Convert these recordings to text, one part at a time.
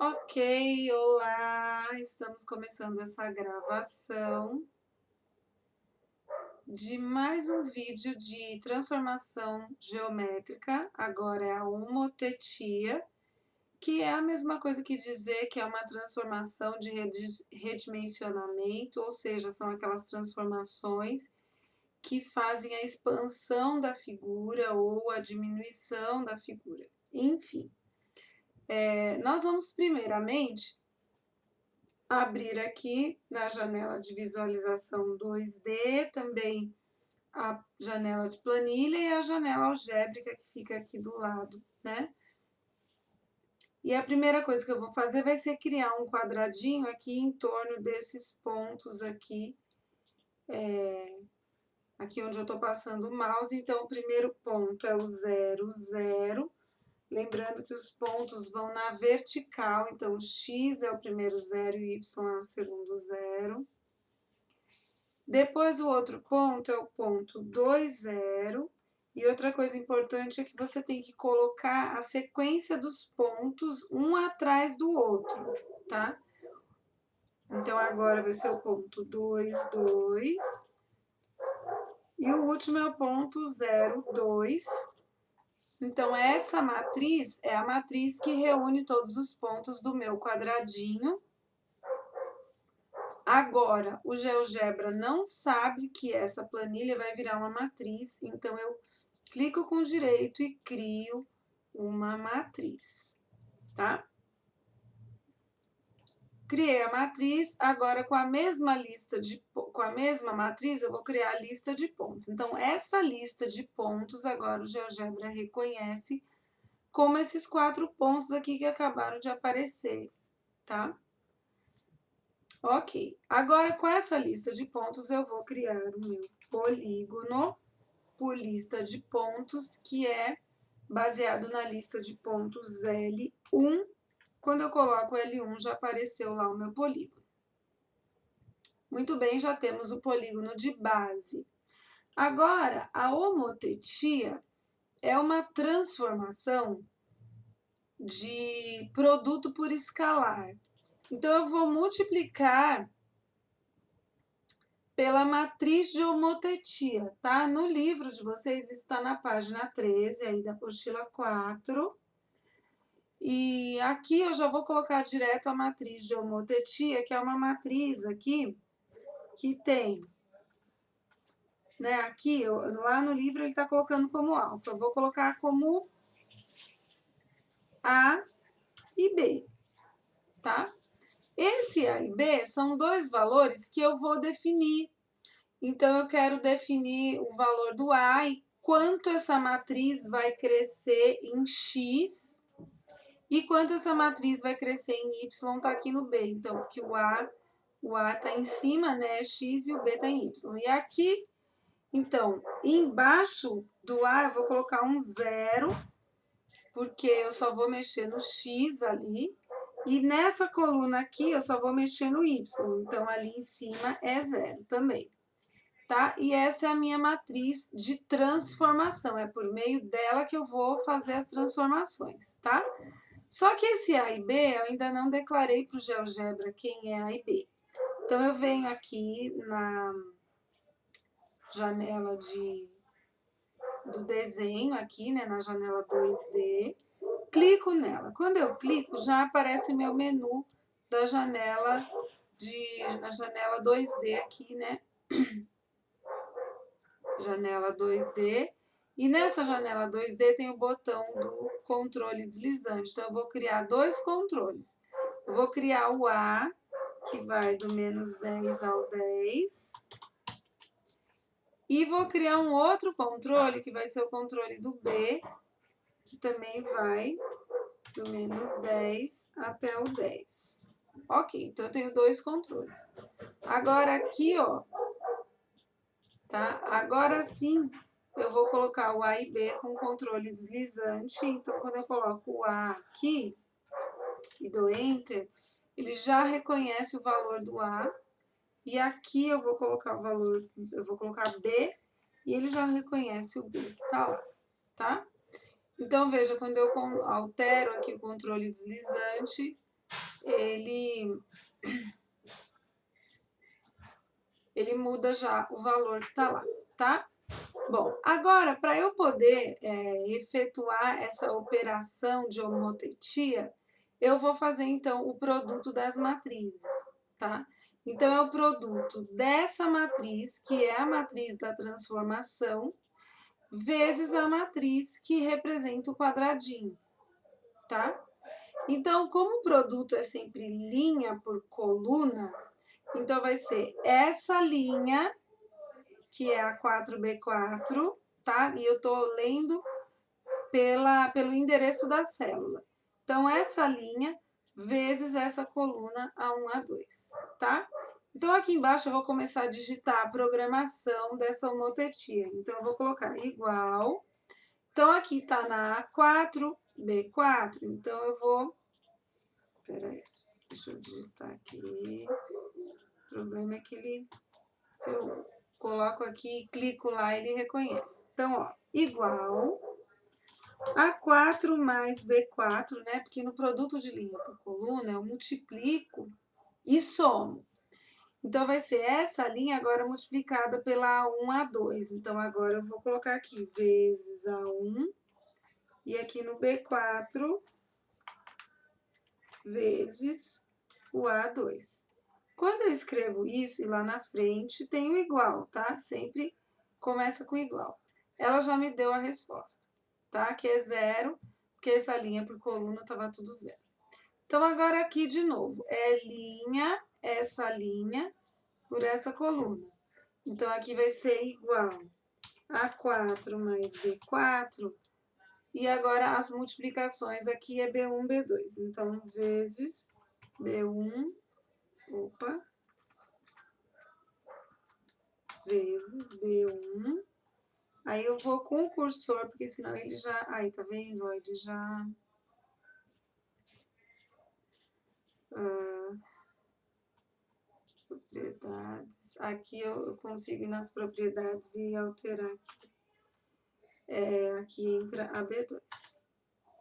Ok, olá! Estamos começando essa gravação de mais um vídeo de transformação geométrica. Agora é a homotetia, que é a mesma coisa que dizer que é uma transformação de redimensionamento, ou seja, são aquelas transformações que fazem a expansão da figura ou a diminuição da figura. Enfim, nós vamos primeiramente abrir aqui na janela de visualização 2D, também a janela de planilha e a janela algébrica que fica aqui do lado, né? E a primeira coisa que eu vou fazer vai ser criar um quadradinho aqui em torno desses pontos aqui, aqui onde eu tô passando o mouse. Então, o primeiro ponto é o 0, 0. Lembrando que os pontos vão na vertical, então o X é o primeiro 0 e o Y é o segundo 0. Depois, o outro ponto é o ponto 2, 0. E outra coisa importante é que você tem que colocar a sequência dos pontos um atrás do outro, tá? Então, agora vai ser o ponto 2, 2. E o último é o ponto 0, 2. Então, essa matriz é a matriz que reúne todos os pontos do meu quadradinho. Agora, o GeoGebra não sabe que essa planilha vai virar uma matriz, então eu clico com direito e crio uma matriz, tá? Criei a matriz, agora com a mesma matriz eu vou criar a lista de pontos. Então, essa lista de pontos agora o GeoGebra reconhece como esses 4 pontos aqui que acabaram de aparecer, tá? Ok, agora com essa lista de pontos eu vou criar o meu polígono por lista de pontos, que é baseado na lista de pontos L1. Quando eu coloco L1, já apareceu lá o meu polígono. Muito bem, já temos o polígono de base. Agora, a homotetia é uma transformação de produto por escalar. Então, eu vou multiplicar pela matriz de homotetia, tá? No livro de vocês está na página 13, aí da apostila 4. E aqui eu já vou colocar direto a matriz de homotetia, que é uma matriz aqui que tem, né? Aqui, lá no livro ele está colocando como alfa. Eu vou colocar como A e B, tá? Esse A e B são dois valores que eu vou definir. Então, eu quero definir o valor do A e quanto essa matriz vai crescer em X e quanto essa matriz vai crescer em Y está aqui no B. Então, porque o A está em cima, né, X, e o B está em Y. E aqui, então, embaixo do A eu vou colocar um 0, porque eu só vou mexer no X ali. E nessa coluna aqui eu só vou mexer no Y. Então, ali em cima é 0 também. Tá? E essa é a minha matriz de transformação, é por meio dela que eu vou fazer as transformações, tá? Só que esse A e B eu ainda não declarei para o GeoGebra quem é A e B. Então, eu venho aqui na janela do desenho, aqui, né, na janela 2D, clico nela. Quando eu clico, já aparece o meu menu da janela, na janela 2D aqui, né? Janela 2D, e nessa janela 2D tem o botão do controle deslizante. Então, eu vou criar dois controles. Eu vou criar o A, que vai do menos 10 ao 10, e vou criar um outro controle, que vai ser o controle do B, que também vai do menos 10 até o 10. Ok, então eu tenho dois controles. Agora aqui, ó, tá? Agora sim, eu vou colocar o A e B com controle deslizante. Então, quando eu coloco o A aqui e dou Enter, ele já reconhece o valor do A. E aqui eu vou colocar o valor, eu vou colocar B, e ele já reconhece o B que tá lá, tá? Então, veja, quando eu altero aqui o controle deslizante, ele muda já o valor que está lá, tá? Bom, agora, para eu poder efetuar essa operação de homotetia, eu vou fazer, então, o produto das matrizes, tá? Então, é o produto dessa matriz, que é a matriz da transformação, vezes a matriz que representa o quadradinho, tá? Então, como o produto é sempre linha por coluna, então vai ser essa linha, que é a 4B4, tá? E eu tô lendo pelo endereço da célula. Então, essa linha vezes essa coluna A1, A2, tá? Então, aqui embaixo eu vou começar a digitar a programação dessa homotetia. Então, eu vou colocar igual. Então, aqui tá na A4B4. Então, eu vou... Peraí, deixa eu digitar aqui. O problema é que ele... Se eu coloco aqui e clico lá, ele reconhece. Então, ó, igual A4 mais B4, né? Porque no produto de linha por coluna eu multiplico e somo. Então, vai ser essa linha agora multiplicada pela A1, A2. Então, agora eu vou colocar aqui vezes A1 e aqui no B4 vezes o A2. Quando eu escrevo isso e lá na frente tem o igual, tá? Sempre começa com igual. Ela já me deu a resposta, tá? Que é zero, porque essa linha por coluna estava tudo zero. Então, agora aqui de novo, é linha, essa linha, por essa coluna. Então, aqui vai ser igual a 4 mais B4, e agora as multiplicações aqui é B1, B2. Então, vezes B1, vezes B1. Aí eu vou com o cursor, porque senão ele já... Aí, tá vendo? Ele já... propriedades. Aqui eu consigo ir nas propriedades e alterar aqui. Aqui entra a B2.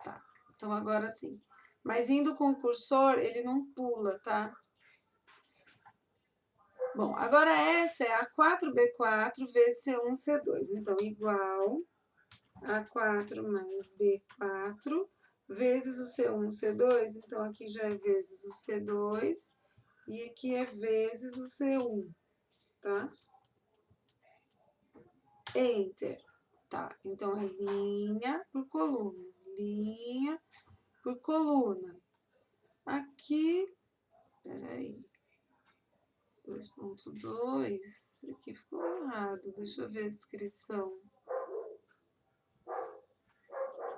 Tá, então agora sim. Mas indo com o cursor, ele não pula, tá? Bom, agora essa é a 4B4 vezes C1, C2. Então, igual a 4 mais B4 vezes o C1, C2. Então, aqui já é vezes o C2 e aqui é vezes o C1, tá? Enter. Tá, então é linha por coluna, linha por coluna. Aqui, peraí, 2.2, isso aqui ficou errado, deixa eu ver a descrição.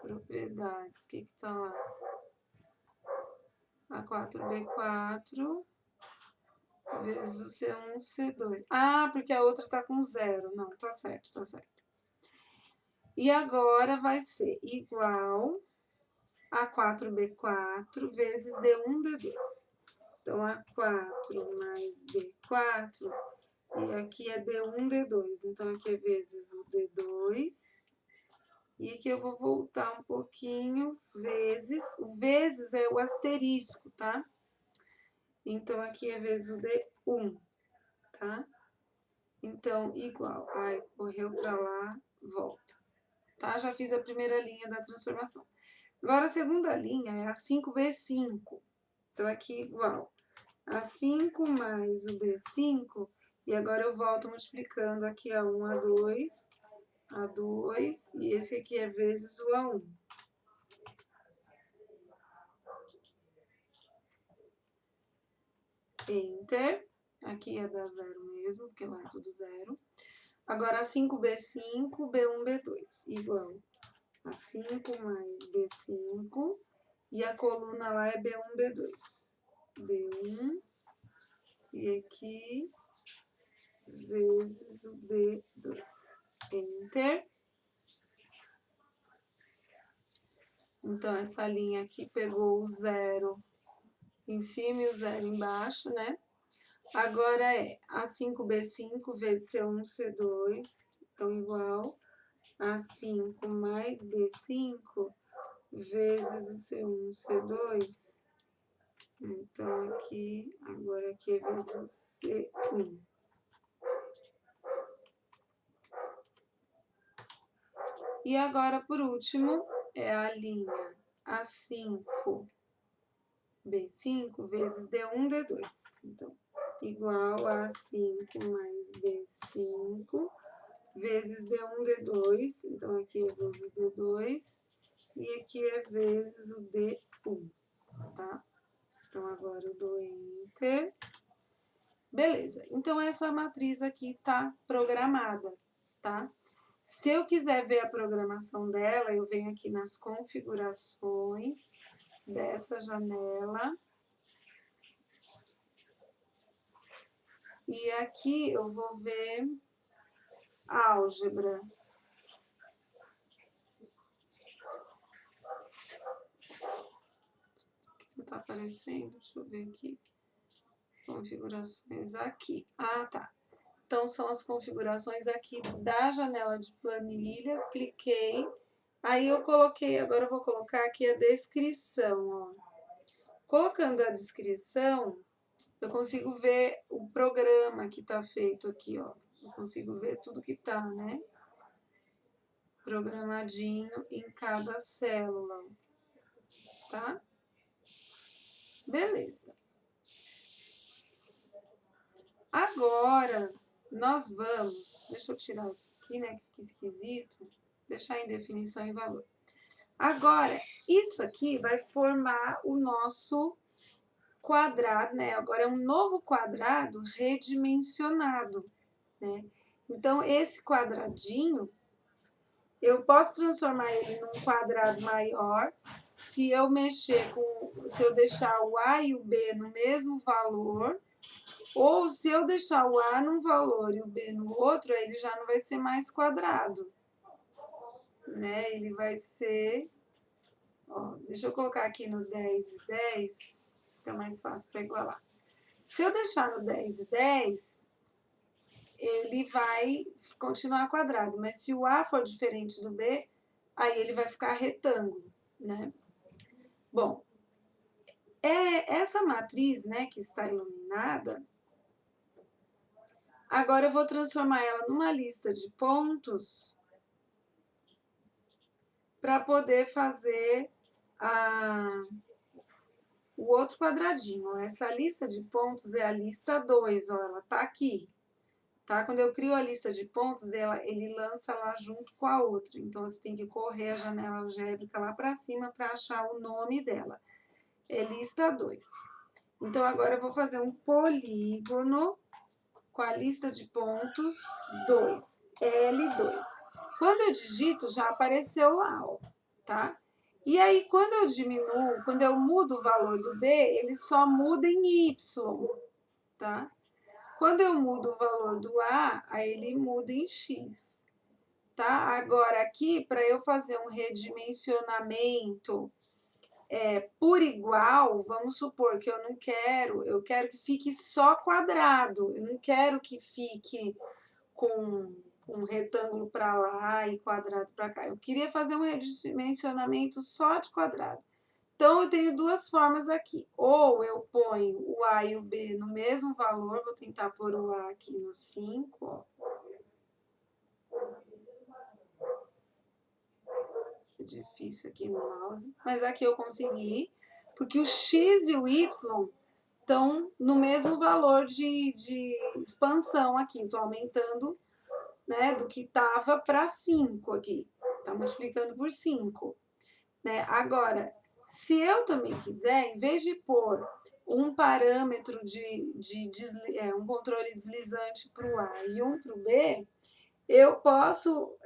Propriedades, o que que tá lá? A4B4 vezes o C1, C2. Ah, porque a outra tá com zero. Não, tá certo, tá certo. E agora vai ser igual a 4B4 vezes D1, D2. Então, A4 mais B4, e aqui é D1, D2. Então, aqui é vezes o D2. E aqui eu vou voltar um pouquinho, vezes. O vezes é o asterisco, tá? Então, aqui é vezes o D1, tá? Então, igual. Ai, correu para lá, volta. Tá? Já fiz a primeira linha da transformação. Agora, a segunda linha é a 5B5. Então, aqui igual a 5 mais o B5, e agora eu volto multiplicando aqui a 1, A2, A2, e esse aqui é vezes o A1. Enter. Aqui ia dar zero mesmo, porque lá é tudo zero. Agora, 5B5, B1, B2, igual a 5 mais B5, e a coluna lá é B1, B2. B1, e aqui, vezes o B2. Enter. Então, essa linha aqui pegou o zero em cima e o zero embaixo, né? Agora é a 5B5 vezes C1, C2, então igual a 5 mais B5 vezes o C1, C2, Então, aqui, agora aqui é vezes o C1. E agora, por último, é a linha A5, B5 vezes D1, D2. Então, igual a A5 mais B5 vezes D1, D2. Então, aqui é vezes o D2 e aqui é vezes o D1, tá? Então, agora eu dou Enter. Beleza, então essa matriz aqui tá programada, tá? Se eu quiser ver a programação dela, eu venho aqui nas configurações dessa janela. E aqui eu vou ver álgebra. Não tá aparecendo? Deixa eu ver aqui. Configurações aqui. Ah, tá. Então, são as configurações aqui da janela de planilha. Cliquei. Aí eu coloquei, agora eu vou colocar aqui a descrição, ó. Colocando a descrição, eu consigo ver o programa que está feito aqui, ó. Eu consigo ver tudo que tá, né? Programadinho em cada célula, tá? Beleza. Agora, nós vamos... Deixa eu tirar isso aqui, né? Que fica esquisito. Deixar em definição e valor. Agora, isso aqui vai formar o nosso quadrado, né? Agora é um novo quadrado redimensionado, né? Então, esse quadradinho, eu posso transformar ele num quadrado maior se eu mexer com, se eu deixar o A e o B no mesmo valor, ou se eu deixar o A num valor e o B no outro, aí ele já não vai ser mais quadrado, né? Ele vai ser, ó, deixa eu colocar aqui no 10 e 10, fica mais fácil para igualar. Se eu deixar no 10 e 10, ele vai continuar quadrado, mas se o A for diferente do B, aí ele vai ficar retângulo, né? Bom, essa matriz, né, que está iluminada, agora eu vou transformar ela numa lista de pontos para poder fazer o outro quadradinho. Essa lista de pontos é a lista 2, ó, ela está aqui. Tá? Quando eu crio a lista de pontos, ele lança lá junto com a outra. Então, você tem que correr a janela algébrica lá para cima para achar o nome dela. É lista 2. Então, agora eu vou fazer um polígono com a lista de pontos 2, L2. Quando eu digito, já apareceu lá, ó, tá? E aí, quando eu diminuo, quando eu mudo o valor do B, ele só muda em Y, tá? Quando eu mudo o valor do A, aí ele muda em X, tá? Agora, aqui, para eu fazer um redimensionamento por igual, vamos supor que eu quero que fique só quadrado, eu não quero que fique com um retângulo para lá e quadrado para cá. Eu queria fazer um redimensionamento só de quadrado. Então, eu tenho duas formas aqui. Ou eu ponho o A e o B no mesmo valor, vou tentar pôr o A aqui no 5, ó. É difícil aqui no mouse, mas aqui eu consegui, porque o X e o Y estão no mesmo valor de expansão aqui. Estou aumentando, né, do que estava para 5 aqui. Está multiplicando por 5. Né? Agora, se eu também quiser, em vez de pôr um parâmetro um controle deslizante para o A e um para o B, eu posso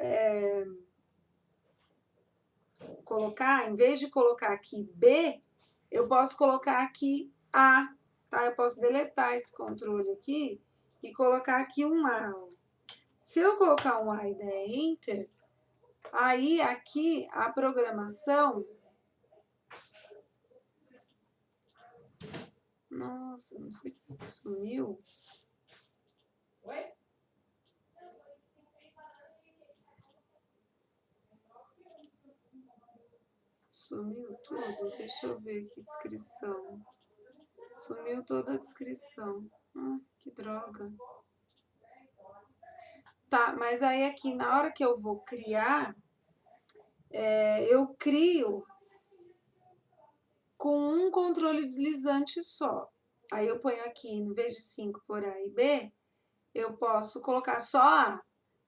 colocar, em vez de colocar aqui B, eu posso colocar aqui A, tá? Eu posso deletar esse controle aqui e colocar aqui um A. Se eu colocar um A e der Enter, aí aqui a programação... Nossa, não sei o que sumiu. Oi? Sumiu tudo? Deixa eu ver aqui a descrição. Sumiu toda a descrição. Ah, que droga. Tá, mas aí aqui, na hora que eu vou criar, eu crio com um controle deslizante só. Aí eu ponho aqui, em vez de 5 por A e B, eu posso colocar só A.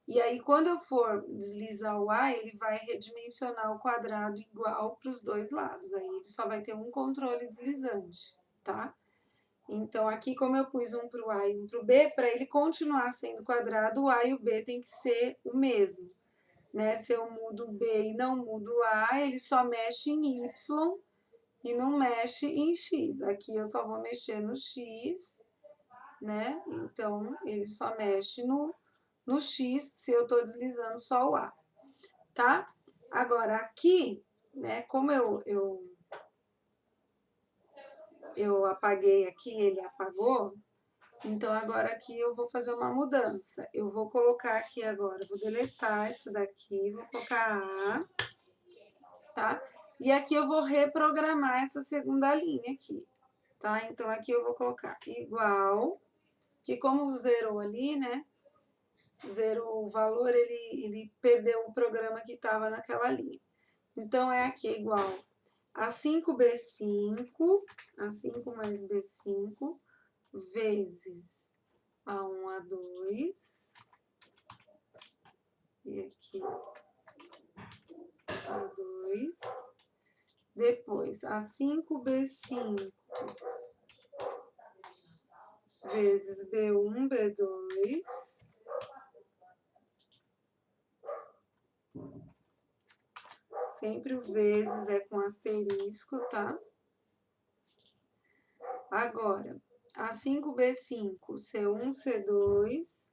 E aí, quando eu for deslizar o A, ele vai redimensionar o quadrado igual para os dois lados. Aí ele só vai ter um controle deslizante, tá? Então, aqui, como eu pus um para o A e um para o B, para ele continuar sendo quadrado, o A e o B tem que ser o mesmo. Né? Se eu mudo o B e não mudo o A, ele só mexe em Y e não mexe em X. Aqui eu só vou mexer no X, né? Então, ele só mexe no X se eu estou deslizando só o A, tá? Agora, aqui, né, como eu apaguei aqui, ele apagou, então agora aqui eu vou fazer uma mudança. Eu vou colocar aqui agora, vou deletar isso daqui, vou colocar A, tá? E aqui eu vou reprogramar essa segunda linha aqui, tá? Então aqui eu vou colocar igual, que como zerou ali, né? Zerou o valor, ele perdeu o programa que estava naquela linha. Então, é aqui igual a 5B5, a 5 mais B5, vezes A1, A2, e aqui A2, depois a 5B5 vezes B1, B2, sempre o vezes é com asterisco, tá? Agora, a 5B5, C1, C2,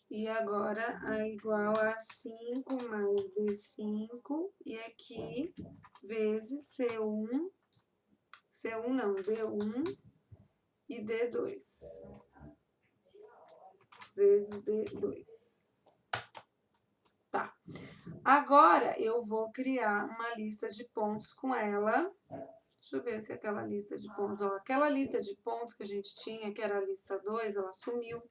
e agora é igual a 5 mais B5, e aqui vezes C1, C1 não, D1 e D2, vezes D2. Tá. Agora, eu vou criar uma lista de pontos com ela. Deixa eu ver se aquela lista de pontos... Ó, aquela lista de pontos que a gente tinha, que era a lista 2, ela sumiu.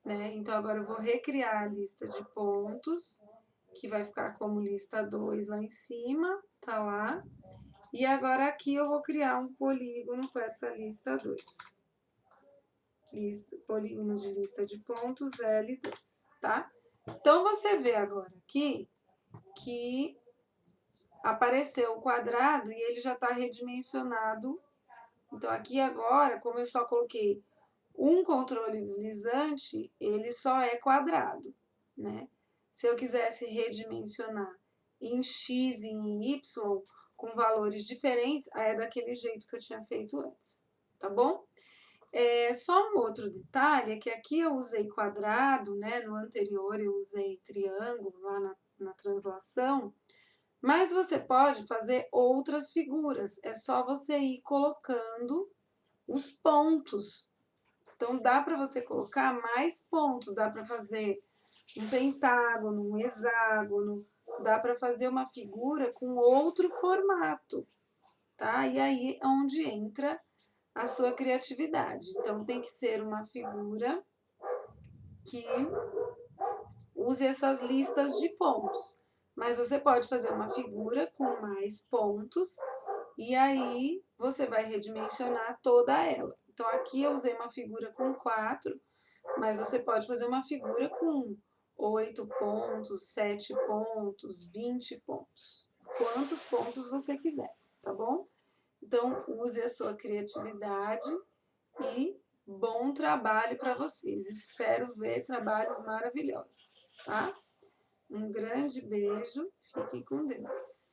Né? Então, agora eu vou recriar a lista de pontos, que vai ficar como lista 2 lá em cima, tá lá. E agora aqui eu vou criar um polígono com essa lista 2. Polígono de lista de pontos L2, tá? Então, você vê agora aqui que apareceu o quadrado e ele já está redimensionado. Então, aqui agora, como eu só coloquei um controle deslizante, ele só é quadrado, né? Se eu quisesse redimensionar em x e em y, com valores diferentes, aí é daquele jeito que eu tinha feito antes, tá bom? Só um outro detalhe é que aqui eu usei quadrado, né? No anterior eu usei triângulo lá na translação, mas você pode fazer outras figuras, é só você ir colocando os pontos. Então, dá para você colocar mais pontos, dá para fazer um pentágono, um hexágono, dá para fazer uma figura com outro formato, tá? E aí é onde entra a sua criatividade. Então, tem que ser uma figura que use essas listas de pontos. Mas você pode fazer uma figura com mais pontos e aí você vai redimensionar toda ela. Então, aqui eu usei uma figura com 4, mas você pode fazer uma figura com 8 pontos, 7 pontos, 20 pontos. Quantos pontos você quiser, tá bom? Então, use a sua criatividade e bom trabalho para vocês. Espero ver trabalhos maravilhosos, tá? Um grande beijo, fiquem com Deus.